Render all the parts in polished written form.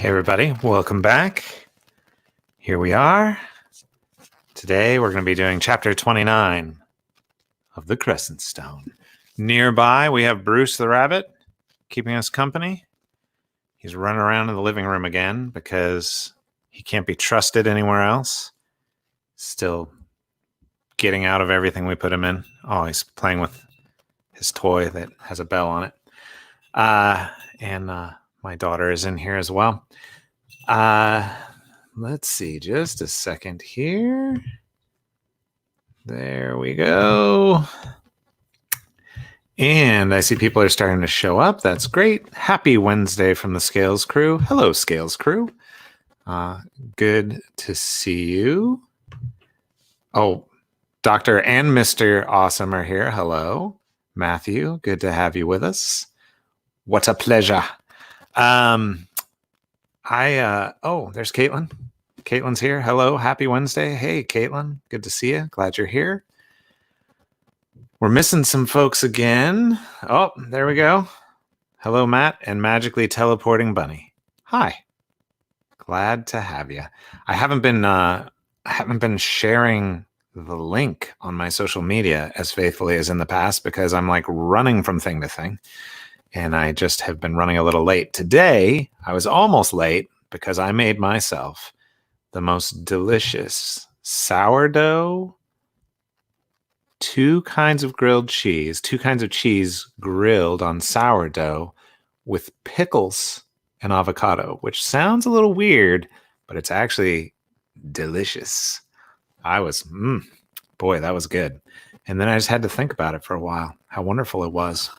Hey everybody, welcome back. Here we are. Today we're going to be doing chapter 29 of the Crescent Stone. Nearby we have Bruce the rabbit keeping us company. He's running around in the living room again because he can't be trusted anywhere else. Still getting out of everything we put him in. Oh, he's playing with his toy that has a bell on it. And my daughter is in here as well. Let's see, just a second here. There we go. And I see people are starting to show up. That's great. Happy Wednesday from the Scales crew. Hello, Scales crew. Good to see you. Oh, Dr. and Mr. Awesome are here. Hello. Matthew, good to have you with us. What a pleasure. Oh, there's Caitlin. Caitlin's here. Hello. Happy Wednesday. Hey, Caitlin. Good to see you. Glad you're here. We're missing some folks again. Oh, there we go. Hello, Matt and magically teleporting Bunny. Hi. Glad to have you. I haven't been sharing the link on my social media as faithfully as in the past because I'm like running from thing to thing. And I just have been running a little late. Today, I was almost late because I made myself the most delicious sourdough, two kinds of cheese grilled on sourdough with pickles and avocado, which sounds a little weird, but it's actually delicious. I was, boy, that was good. And then I just had to think about it for a while, how wonderful it was.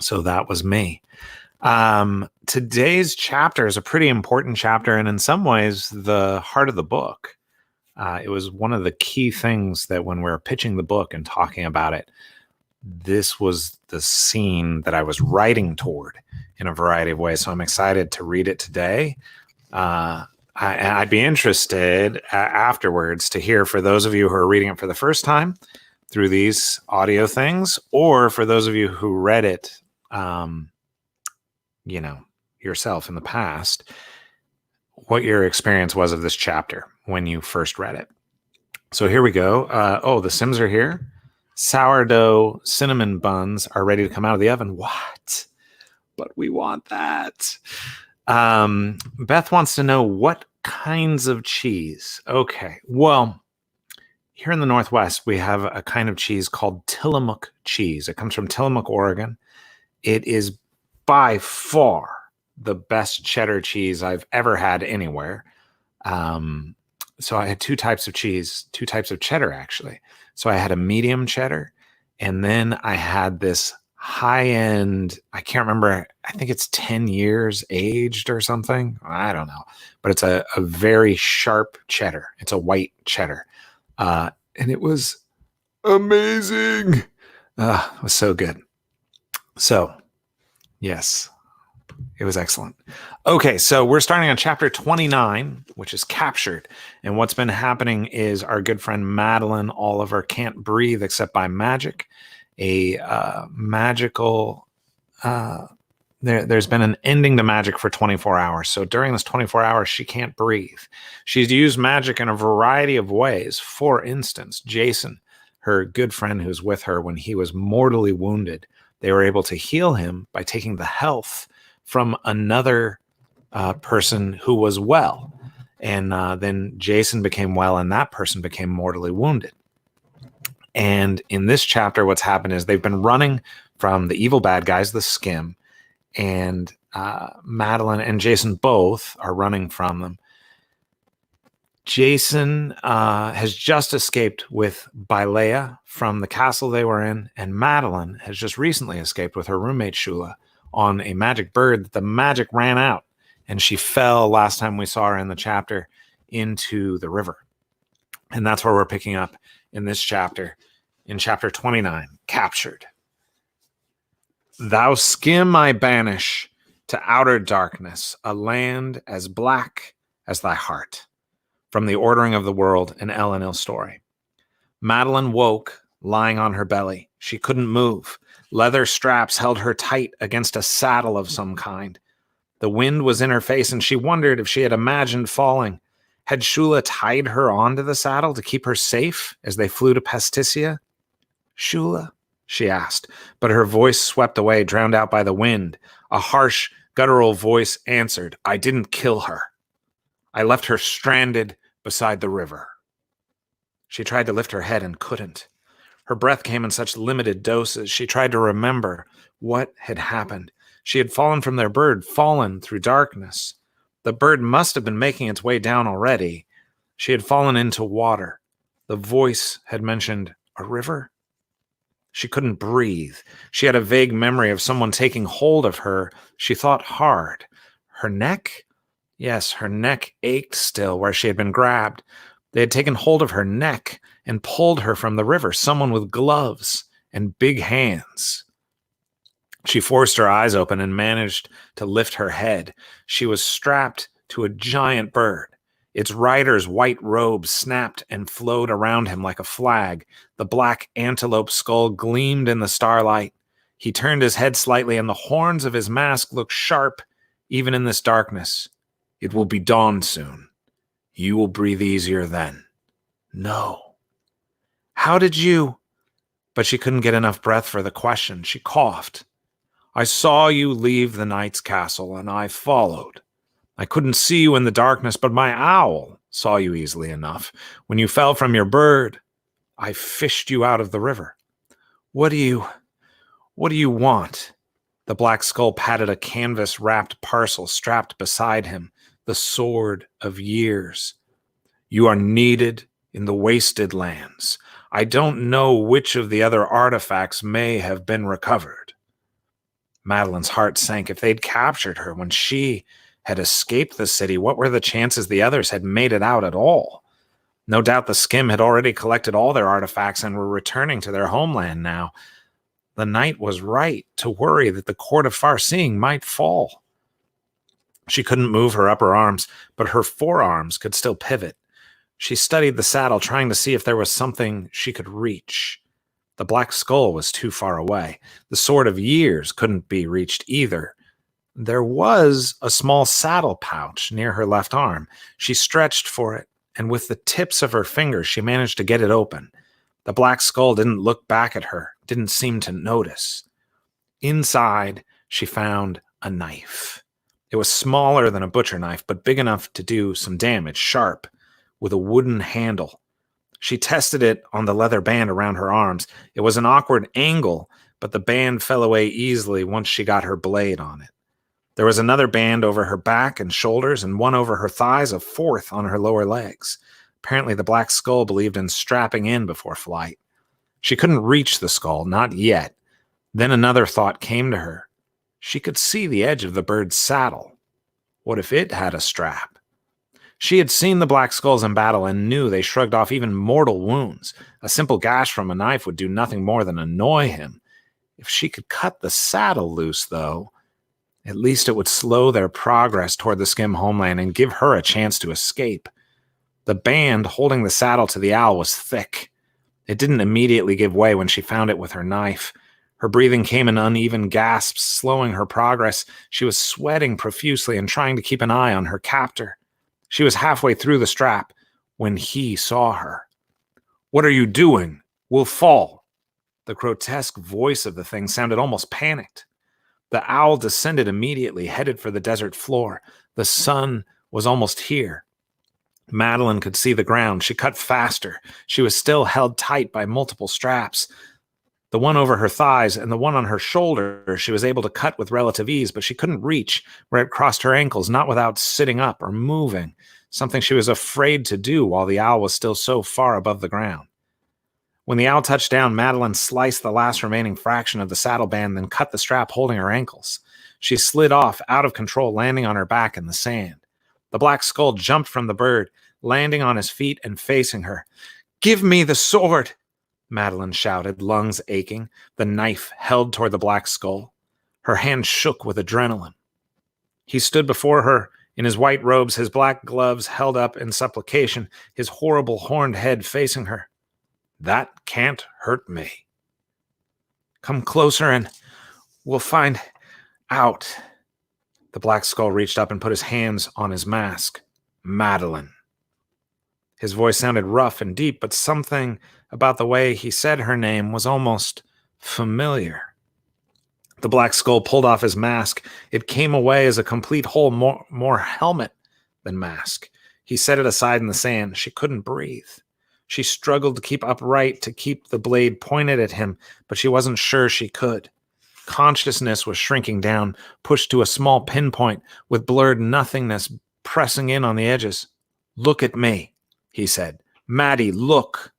So that was me. Today's chapter is a pretty important chapter, and in some ways, the heart of the book. It was one of the key things that when we were pitching the book and talking about it, this was the scene that I was writing toward in a variety of ways. So I'm excited to read it today. I'd be interested afterwards to hear for those of you who are reading it for the first time through these audio things, or for those of you who read it yourself in the past, what your experience was of this chapter when you first read it. So here we go. The Sims are here. Sourdough cinnamon buns are ready to come out of the oven. What? But we want that. Beth wants to know what kinds of cheese. Okay. Well, here in the Northwest, we have a kind of cheese called Tillamook cheese. It comes from Tillamook, Oregon. It is by far the best cheddar cheese I've ever had anywhere. So I had two types of cheese, two types of cheddar, actually. So I had a medium cheddar, and then I had this high-end, I can't remember, I think it's 10 years aged or something. I don't know. But it's a very sharp cheddar. It's a white cheddar. And it was amazing. It was so good. So, yes, it was excellent. Okay, so we're starting on chapter 29, which is Captured. And what's been happening is our good friend Madeline Oliver can't breathe except by magic. There's been an ending to magic for 24 hours. So during this 24 hours, she can't breathe. She's used magic in a variety of ways. For instance, Jason, her good friend who's with her when he was mortally wounded, they were able to heal him by taking the health from another person who was well. And then Jason became well and that person became mortally wounded. And in this chapter, what's happened is they've been running from the evil bad guys, the Skim, and Madeline and Jason both are running from them. Jason has just escaped with Bilea from the castle they were in, and Madeline has just recently escaped with her roommate Shula on a magic bird. The magic ran out, and she fell last time we saw her in the chapter into the river. And that's where we're picking up in this chapter, in chapter 29, Captured. Thou Skim I banish to outer darkness, a land as black as thy heart. From the ordering of the world, an Elendil story. Madeline woke, lying on her belly. She couldn't move. Leather straps held her tight against a saddle of some kind. The wind was in her face, and she wondered if she had imagined falling. Had Shula tied her onto the saddle to keep her safe as they flew to Pasticia? Shula? She asked, but her voice swept away, drowned out by the wind. A harsh, guttural voice answered, I didn't kill her. I left her stranded beside the river. She tried to lift her head and couldn't. Her breath came in such limited doses. She tried to remember what had happened. She had fallen from their bird, fallen through darkness. The bird must have been making its way down already. She had fallen into water. The voice had mentioned a river. She couldn't breathe. She had a vague memory of someone taking hold of her. She thought hard. Her neck? Yes, her neck ached still where she had been grabbed. They had taken hold of her neck and pulled her from the river, someone with gloves and big hands. She forced her eyes open and managed to lift her head. She was strapped to a giant bird. Its rider's white robe snapped and flowed around him like a flag. The black antelope skull gleamed in the starlight. He turned his head slightly, and the horns of his mask looked sharp, even in this darkness. It will be dawn soon. You will breathe easier then. No. How did you? But she couldn't get enough breath for the question. She coughed. I saw you leave the knight's castle, and I followed. I couldn't see you in the darkness, but my owl saw you easily enough. When you fell from your bird, I fished you out of the river. What do you want? The black skull patted a canvas-wrapped parcel strapped beside him, the sword of years. You are needed in the wasted lands. I don't know which of the other artifacts may have been recovered. Madeline's heart sank. If they'd captured her when she had escaped the city, what were the chances the others had made it out at all? No doubt the Skim had already collected all their artifacts and were returning to their homeland now. The knight was right to worry that the court of far-seeing might fall. She couldn't move her upper arms, but her forearms could still pivot. She studied the saddle, trying to see if there was something she could reach. The black skull was too far away. The sword of years couldn't be reached either. There was a small saddle pouch near her left arm. She stretched for it, and with the tips of her fingers, she managed to get it open. The black skull didn't look back at her, didn't seem to notice. Inside, she found a knife. It was smaller than a butcher knife, but big enough to do some damage, sharp, with a wooden handle. She tested it on the leather band around her arms. It was an awkward angle, but the band fell away easily once she got her blade on it. There was another band over her back and shoulders, and one over her thighs, a fourth on her lower legs. Apparently the black skull believed in strapping in before flight. She couldn't reach the skull, not yet. Then another thought came to her. She could see the edge of the bird's saddle. What if it had a strap? She had seen the black skulls in battle and knew they shrugged off even mortal wounds. A simple gash from a knife would do nothing more than annoy him. If she could cut the saddle loose, though, at least it would slow their progress toward the Skim homeland and give her a chance to escape. The band holding the saddle to the owl was thick. It didn't immediately give way when she found it with her knife. Her breathing came in uneven gasps, slowing her progress. She was sweating profusely and trying to keep an eye on her captor. She was halfway through the strap when he saw her. What are you doing? We'll fall. The grotesque voice of the thing sounded almost panicked. The owl descended immediately, headed for the desert floor. The sun was almost here. Madeline could see the ground. She cut faster. She was still held tight by multiple straps. The one over her thighs and the one on her shoulder she was able to cut with relative ease, but she couldn't reach where it crossed her ankles, not without sitting up or moving, something she was afraid to do while the owl was still so far above the ground. When the owl touched down, Madeline sliced the last remaining fraction of the saddle band, then cut the strap holding her ankles. She slid off, out of control, landing on her back in the sand. The black skull jumped from the bird, landing on his feet and facing her. "Give me the sword!" Madeline shouted, lungs aching, the knife held toward the black skull. Her hand shook with adrenaline. He stood before her in his white robes, his black gloves held up in supplication, his horrible horned head facing her. "That can't hurt me. Come closer and we'll find out." The Black Skull reached up and put his hands on his mask. Madeline. His voice sounded rough and deep, but something about the way he said her name was almost familiar. The Black Skull pulled off his mask. It came away as a complete whole, more helmet than mask. He set it aside in the sand. She couldn't breathe. She struggled to keep upright, to keep the blade pointed at him, but she wasn't sure she could. Consciousness was shrinking down, pushed to a small pinpoint, with blurred nothingness pressing in on the edges. Look at me, he said. Maddie, look.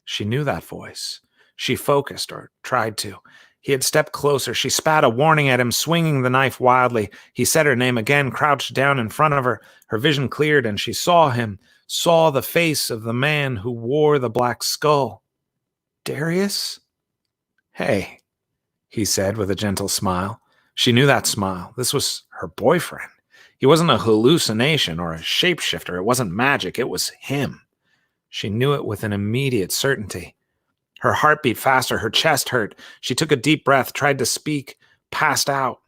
She knew that voice. She focused, or tried to. He had stepped closer. She spat a warning at him, swinging the knife wildly. He said her name again, crouched down in front of her. Her vision cleared, and she saw him, saw the face of the man who wore the black skull. Darius? Hey, he said with a gentle smile. She knew that smile. This was her boyfriend. He wasn't a hallucination or a shapeshifter. It wasn't magic. It was him. She knew it with an immediate certainty. Her heart beat faster. Her chest hurt. She took a deep breath, tried to speak, passed out.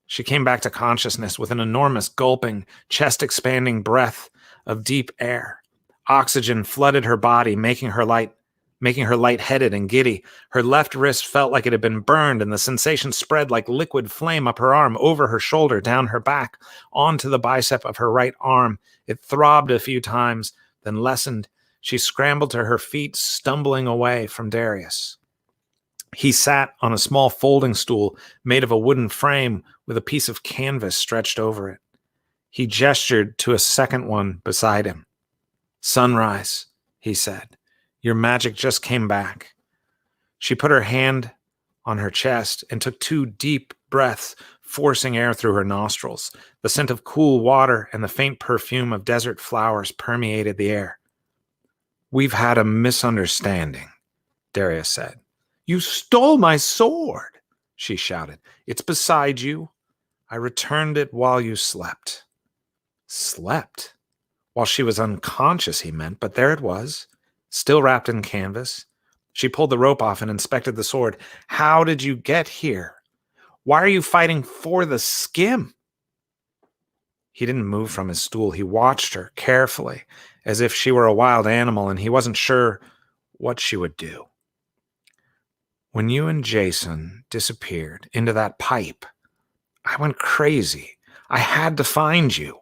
She came back to consciousness with an enormous gulping, chest-expanding breath of deep air. Oxygen flooded her body, making her lightheaded and giddy. Her left wrist felt like it had been burned, and the sensation spread like liquid flame up her arm, over her shoulder, down her back, onto the bicep of her right arm. It throbbed a few times, then lessened. She scrambled to her feet, stumbling away from Darius. He sat on a small folding stool made of a wooden frame with a piece of canvas stretched over it. He gestured to a second one beside him. Sunrise, he said. Your magic just came back. She put her hand on her chest and took 2 deep breaths, forcing air through her nostrils. The scent of cool water and the faint perfume of desert flowers permeated the air. We've had a misunderstanding, Darius said. You stole my sword, she shouted. It's beside you. I returned it while you slept. Slept? While she was unconscious, he meant, but there it was, still wrapped in canvas. She pulled the rope off and inspected the sword. How did you get here? Why are you fighting for the skim? He didn't move from his stool. He watched her carefully, as if she were a wild animal, and he wasn't sure what she would do. When you and Jason disappeared into that pipe, I went crazy. I had to find you.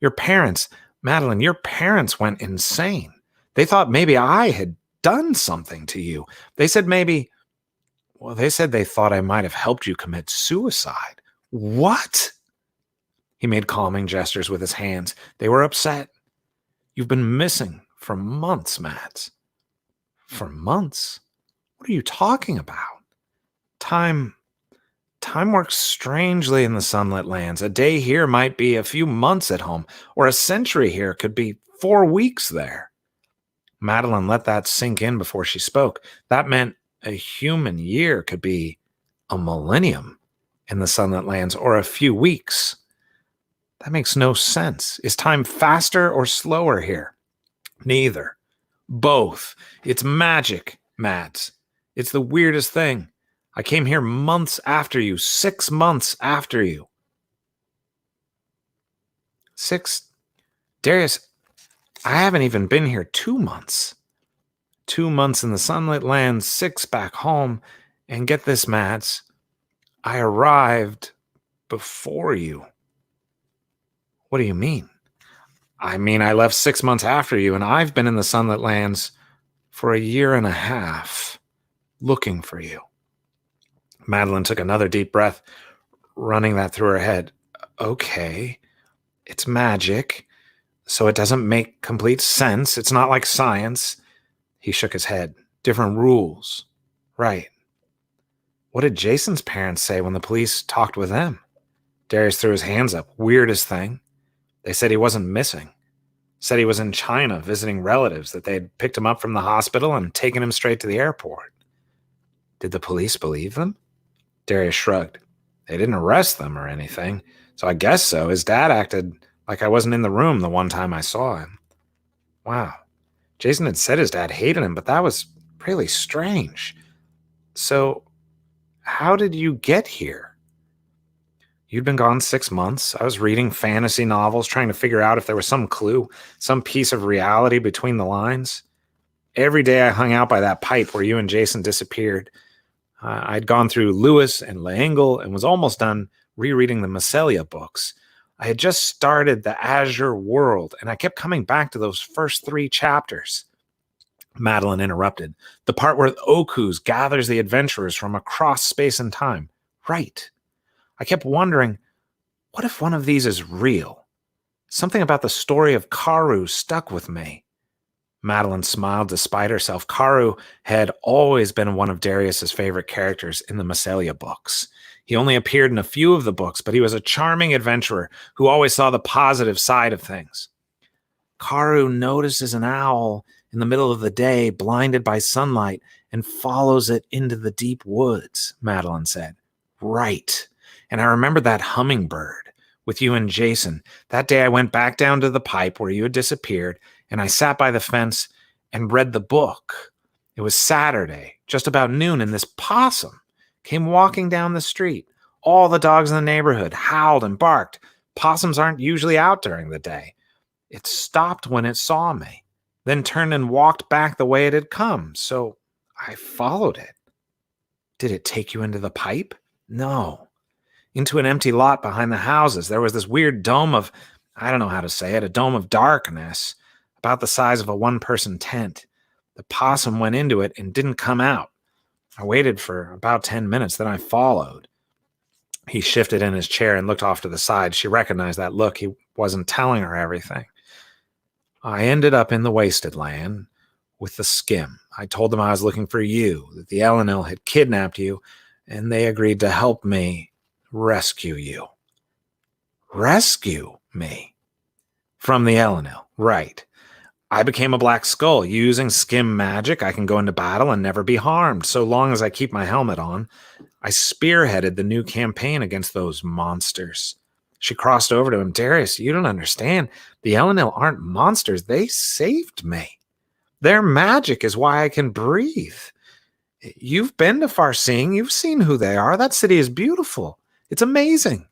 Your parents, Madeline, your parents went insane. They thought maybe I had done something to you. They said they thought I might have helped you commit suicide. What? He made calming gestures with his hands. They were upset. You've been missing for months, Mads. For months? What are you talking about? Time works strangely in the sunlit lands. A day here might be a few months at home, or a century here could be 4 weeks there. Madeline let that sink in before she spoke. That meant a human year could be a millennium in the sunlit lands, or a few weeks. That makes no sense. Is time faster or slower here? Neither. Both. It's magic, Mads. It's the weirdest thing. I came here months after you, 6 months after you. 6? Darius, I haven't even been here 2 months. 2 months in the sunlit lands, 6 back home. And get this, Mads, I arrived before you. What do you mean? I mean, I left 6 months after you, and I've been in the sunlit lands for a year and a half, looking for you. Madeline took another deep breath, running that through her head. Okay, it's magic, so it doesn't make complete sense. It's not like science. He shook his head. Different rules. Right. What did Jason's parents say when the police talked with them? Darius threw his hands up. Weirdest thing. They said he wasn't missing. Said he was in China visiting relatives, that they had picked him up from the hospital and taken him straight to the airport. Did the police believe them? Darius shrugged. They didn't arrest them or anything, so I guess so. His dad acted like I wasn't in the room the one time I saw him. Wow. Jason had said his dad hated him, but that was really strange. So, how did you get here? You'd been gone 6 months. I was reading fantasy novels, trying to figure out if there was some clue, some piece of reality between the lines. Every day I hung out by that pipe where you and Jason disappeared. I'd gone through Lewis and L'Engle and was almost done rereading the Macelia books. I had just started the Azure World, and I kept coming back to those first 3 chapters. Madeline interrupted. The part where Okus gathers the adventurers from across space and time. Right. I kept wondering, what if one of these is real? Something about the story of Karu stuck with me. Madeline smiled despite herself. Karu had always been one of Darius's favorite characters in the Macelia books. He only appeared in a few of the books, but he was a charming adventurer who always saw the positive side of things. Karu notices an owl in the middle of the day, blinded by sunlight, and follows it into the deep woods, Madeline said. Right. And I remember that hummingbird with you and Jason. That day I went back down to the pipe where you had disappeared, and I sat by the fence and read the book. It was Saturday, just about noon, and this possum came walking down the street. All the dogs in the neighborhood howled and barked. Possums aren't usually out during the day. It stopped when it saw me, then turned and walked back the way it had come, so I followed it. Did it take you into the pipe? No. Into an empty lot behind the houses. There was this weird dome of, I don't know how to say it, a dome of darkness, about the size of a one-person tent. The possum went into it and didn't come out. I waited for about 10 minutes, then I followed. He shifted in his chair and looked off to the side. She recognized that look. He wasn't telling her everything. I ended up in the wasted land with the skim. I told them I was looking for you, that the Elenil had kidnapped you, and they agreed to help me rescue you. Rescue me? From the Elenil, right. I became a black skull. Using skim magic, I can go into battle and never be harmed, so long as I keep my helmet on. I spearheaded the new campaign against those monsters. She crossed over to him. Darius, you don't understand. The Elenil aren't monsters. They saved me. Their magic is why I can breathe. You've been to Farseeing. You've seen who they are. That city is beautiful. It's amazing.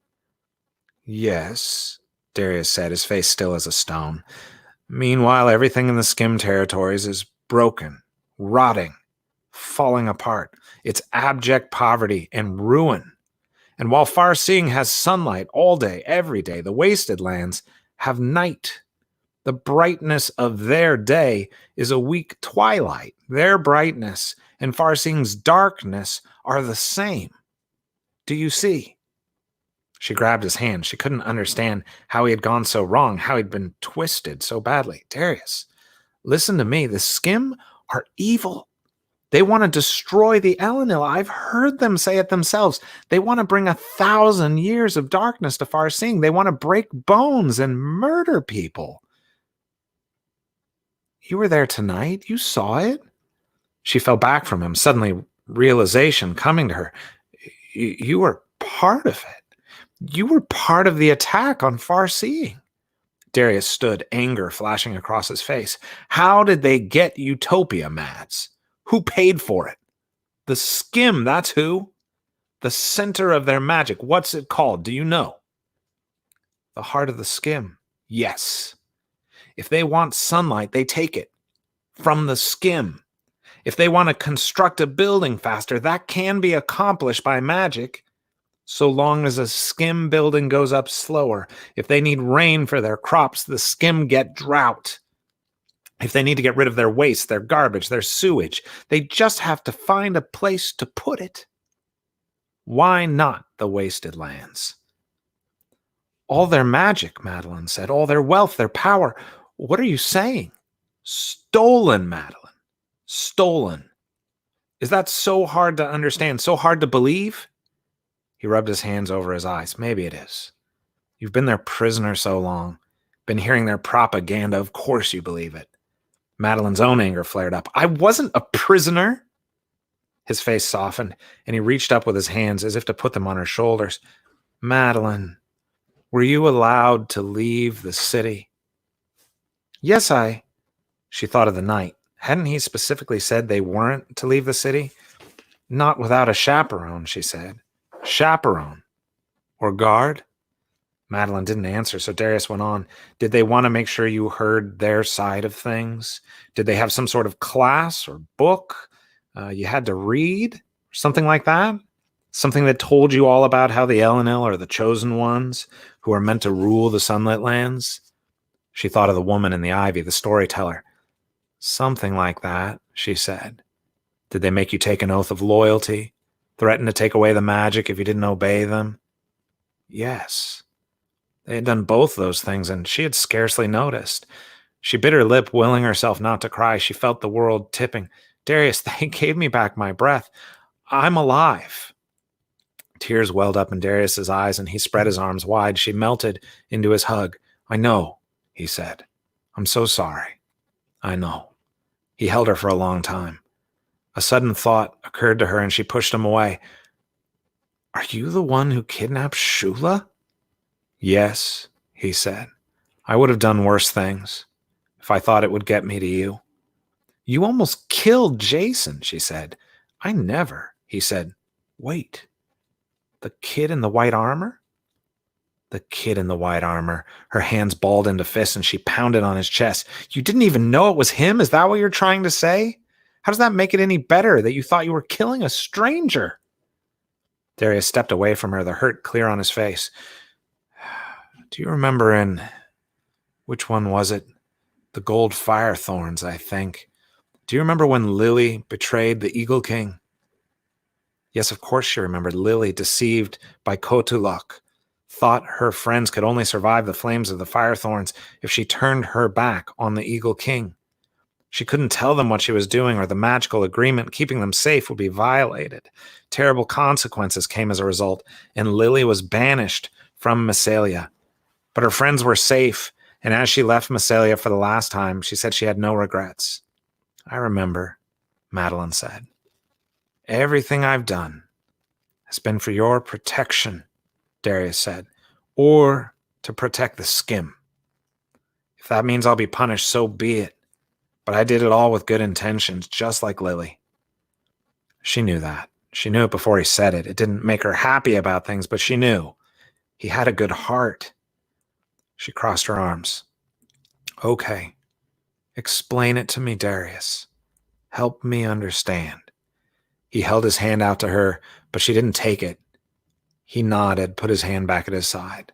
Yes, Darius said, his face still as a stone. Meanwhile, everything in the Skim territories is broken, rotting, falling apart. It's abject poverty and ruin. And while Farseeing has sunlight all day, every day, the wasted lands have night. The brightness of their day is a weak twilight. Their brightness and Farseeing's darkness are the same. Do you see? She grabbed his hand. She couldn't understand how he had gone so wrong, how he'd been twisted so badly. Darius, listen to me. The Skim are evil. They want to destroy the Elenil. I've heard them say it themselves. They want to bring 1,000 years of darkness to Farseeing. They want to break bones and murder people. You were there tonight? You saw it? She fell back from him, suddenly realization coming to her. You were part of it. You were part of the attack on Farseeing. Darius stood, anger flashing across his face. How did they get Utopia, Mads? Who paid for it? The Skim, that's who. The center of their magic. What's it called? Do you know? The heart of the Skim. Yes. If they want sunlight, they take it from the Skim. If they want to construct a building faster, that can be accomplished by magic, so long as a Skim building goes up slower. If they need rain for their crops, the Skim get drought. If they need to get rid of their waste, their garbage, their sewage, they just have to find a place to put it. Why not the wasted lands? All their magic, Madeline said, all their wealth, their power. What are you saying? Stolen, Madeline. Stolen. Is that so hard to understand, so hard to believe? He rubbed his hands over his eyes. Maybe it is. You've been their prisoner so long, been hearing their propaganda. Of course you believe it. Madeline's own anger flared up. I wasn't a prisoner. His face softened, and he reached up with his hands as if to put them on her shoulders. Madeline, were you allowed to leave the city? Yes, She thought of the night. Hadn't he specifically said they weren't to leave the city? Not without a chaperone, she said. Chaperone. or guard? Madeline didn't answer, so Darius went on. Did they want to make sure you heard their side of things? Did they have some sort of class or book you had to read? Something like that? Something that told you all about how the Elenil are the chosen ones who are meant to rule the sunlit lands? She thought of the woman in the ivy, the storyteller. Something like that, she said. Did they make you take an oath of loyalty? Threaten to take away the magic if you didn't obey them? Yes. They had done both those things, and she had scarcely noticed. She bit her lip, willing herself not to cry. She felt the world tipping. Darius, they gave me back my breath. I'm alive. Tears welled up in Darius's eyes, and he spread his arms wide. She melted into his hug. I know, he said. I'm so sorry. I know. He held her for a long time. A sudden thought occurred to her, and she pushed him away. Are you the one who kidnapped Shula? Yes, he said. I would have done worse things if I thought it would get me to you. You almost killed Jason, she said. I never, he said. Wait, the kid in the white armor? The kid in the white armor. Her hands balled into fists, and she pounded on his chest. You didn't even know it was him? Is that what you're trying to say? How does that make it any better that you thought you were killing a stranger? Darius stepped away from her, the hurt clear on his face. Do you remember which one was it? The gold fire thorns, I think. Do you remember when Lily betrayed the Eagle King? Yes, of course she remembered. Lily, deceived by Cotulok, thought her friends could only survive the flames of the fire thorns if she turned her back on the Eagle King. She couldn't tell them what she was doing, or the magical agreement keeping them safe would be violated. Terrible consequences came as a result, and Lily was banished from Massalia. But her friends were safe, and as she left Massalia for the last time, she said she had no regrets. I remember, Madeline said. Everything I've done has been for your protection, Darius said, or to protect the skim. If that means I'll be punished, so be it. But I did it all with good intentions, just like Lily. She knew that. She knew it before he said it. It didn't make her happy about things, but she knew. He had a good heart. She crossed her arms. Okay. Explain it to me, Darius. Help me understand. He held his hand out to her, but she didn't take it. He nodded, put his hand back at his side.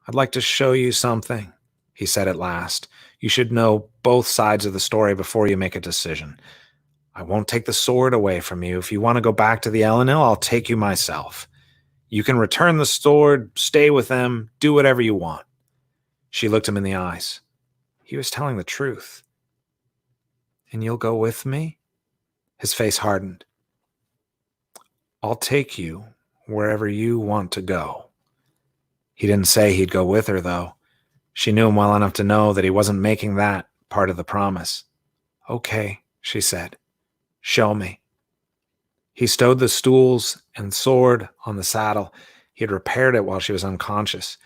I'd like to show you something, he said at last. You should know both sides of the story before you make a decision. I won't take the sword away from you. If you want to go back to the Elenil, I'll take you myself. You can return the sword, stay with them, do whatever you want. She looked him in the eyes. He was telling the truth. And you'll go with me? His face hardened. I'll take you wherever you want to go. He didn't say he'd go with her, though. She knew him well enough to know that he wasn't making that part of the promise. Okay, she said. Show me. He stowed the stools and sword on the saddle. He had repaired it while she was unconscious.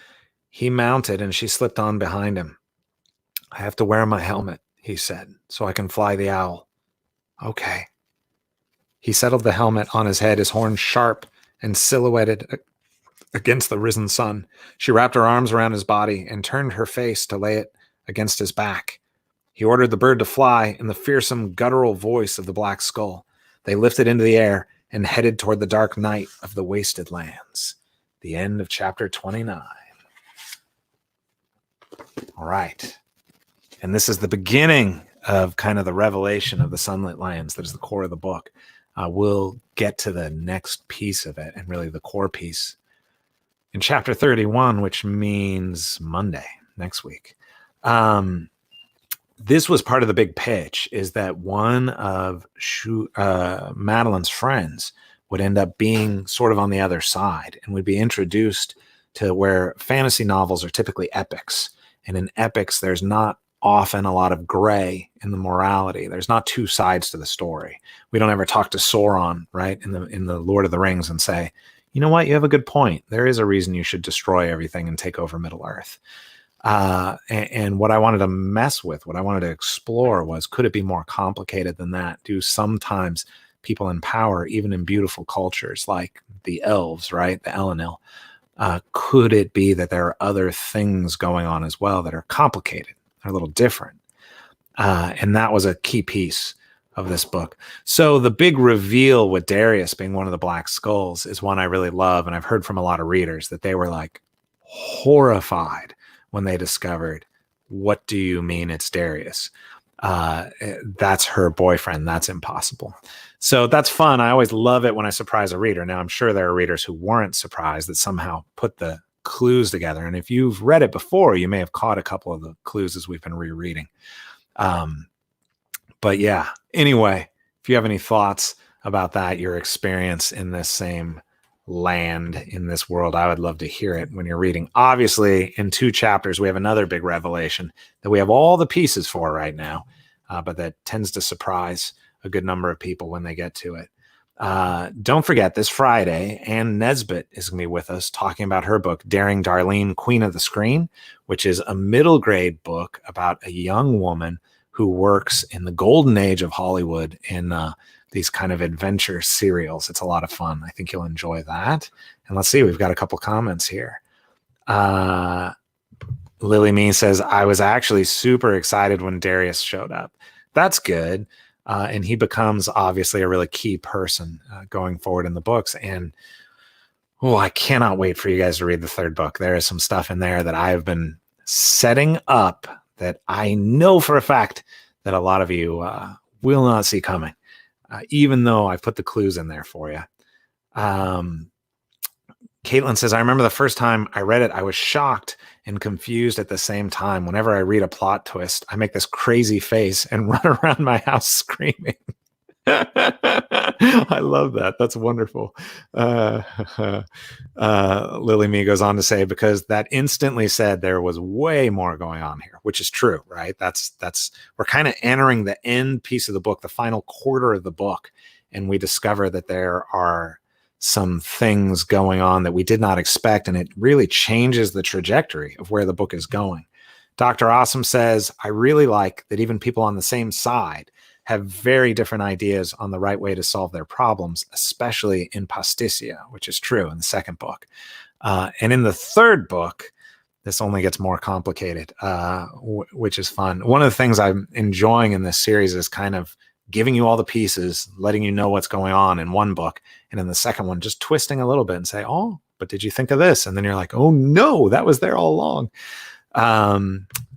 He mounted, and she slipped on behind him. I have to wear my helmet, he said, so I can fly the owl. Okay. He settled the helmet on his head, his horns sharp and silhouetted against the risen sun. She wrapped her arms around his body and turned her face to lay it against his back. He ordered the bird to fly in the fearsome, guttural voice of the black skull. They lifted into the air and headed toward the dark night of the wasted lands. The end of chapter 29. All right. And this is the beginning of kind of the revelation of the sunlit lands. That is the core of the book. We'll get to the next piece of it, and really the core piece in chapter 31, which means Monday, next week. This was part of the big pitch, is that one of Madeline's friends would end up being sort of on the other side and would be introduced to where fantasy novels are typically epics. And in epics, there's not often a lot of gray in the morality. There's not two sides to the story. We don't ever talk to Sauron, right, in the Lord of the Rings and say, you know what, you have a good point. There is a reason you should destroy everything and take over Middle Earth. And what I wanted to mess with, what I wanted to explore was, could it be more complicated than that? Do sometimes people in power, even in beautiful cultures like the elves, right, the Elenil, Could it be that there are other things going on as well that are complicated, are a little different? And that was a key piece of this book. So the big reveal with Darius being one of the Black Skulls is one I really love. And I've heard from a lot of readers that they were like horrified when they discovered, what do you mean it's Darius? That's her boyfriend. That's impossible. So that's fun. I always love it when I surprise a reader. Now, I'm sure there are readers who weren't surprised that somehow put the clues together. And if you've read it before, you may have caught a couple of the clues as we've been rereading. But yeah, anyway, if you have any thoughts about that, your experience in this same land, in this world, I would love to hear it when you're reading. Obviously, in 2 chapters, we have another big revelation that we have all the pieces for right now, but that tends to surprise a good number of people when they get to it. Don't forget, this Friday, Ann Nesbitt is going to be with us talking about her book, Daring Darlene, Queen of the Screen, which is a middle grade book about a young woman who works in the golden age of Hollywood in these kind of adventure serials. It's a lot of fun. I think you'll enjoy that. And let's see, we've got a couple comments here. Lily Me says, I was actually super excited when Darius showed up. That's good. And he becomes obviously a really key person going forward in the books. And I cannot wait for you guys to read the 3rd book. There is some stuff in there that I have been setting up that I know for a fact that a lot of you will not see coming, even though I've put the clues in there for you. Caitlin says, I remember the first time I read it, I was shocked and confused at the same time. Whenever I read a plot twist, I make this crazy face and run around my house screaming. I love that. That's wonderful. Lily Me goes on to say, because that instantly said there was way more going on here, which is true, right? We're kind of entering the end piece of the book, the final quarter of the book, and we discover that there are some things going on that we did not expect, and it really changes the trajectory of where the book is going. Dr. Awesome says, I really like that even people on the same side have very different ideas on the right way to solve their problems, especially in Pasticcia, which is true in the 2nd book. And in the 3rd book, this only gets more complicated, which is fun. One of the things I'm enjoying in this series is kind of giving you all the pieces, letting you know what's going on in one book, and in the second one, just twisting a little bit and say, oh, but did you think of this? And then you're like, oh no, that was there all along.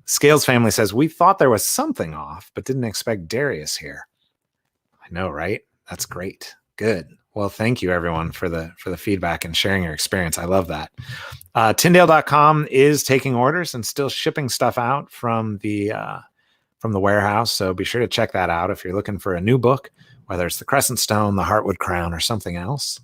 Scales Family says, we thought there was something off, but didn't expect Darius here. I know, right? That's great. Good. Well, thank you everyone for the feedback and sharing your experience. I love that. Tyndale.com is taking orders and still shipping stuff out from the warehouse. So be sure to check that out if you're looking for a new book, whether it's the Crescent Stone, the Heartwood Crown, or something else.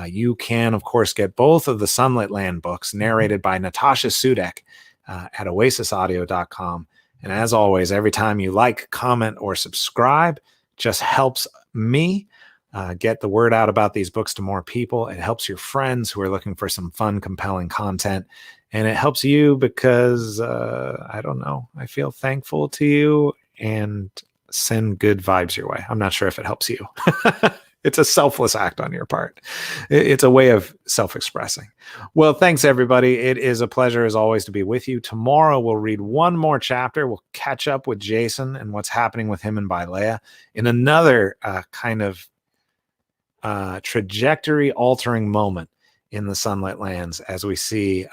You can, of course, get both of the Sunlit Land books narrated by Natasha Sudek at oasisaudio.com. And as always, every time you like, comment, or subscribe, just helps me get the word out about these books to more people. It helps your friends who are looking for some fun, compelling content. And it helps you because, I don't know, I feel thankful to you and send good vibes your way. I'm not sure if it helps you. It's a selfless act on your part. It's a way of self-expressing. Well, thanks, everybody. It is a pleasure, as always, to be with you. Tomorrow, we'll read one more chapter. We'll catch up with Jason and what's happening with him and Bailea in another kind of trajectory-altering moment in the Sunlit Lands as we see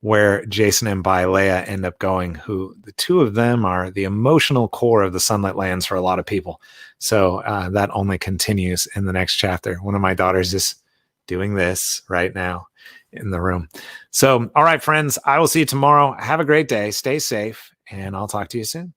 where Jason and Bailea end up going, who the two of them are the emotional core of the Sunlit Lands for a lot of people. So that only continues in the next chapter. One of my daughters is doing this right now in the room. So, all right, friends, I will see you tomorrow. Have a great day. Stay safe, and I'll talk to you soon.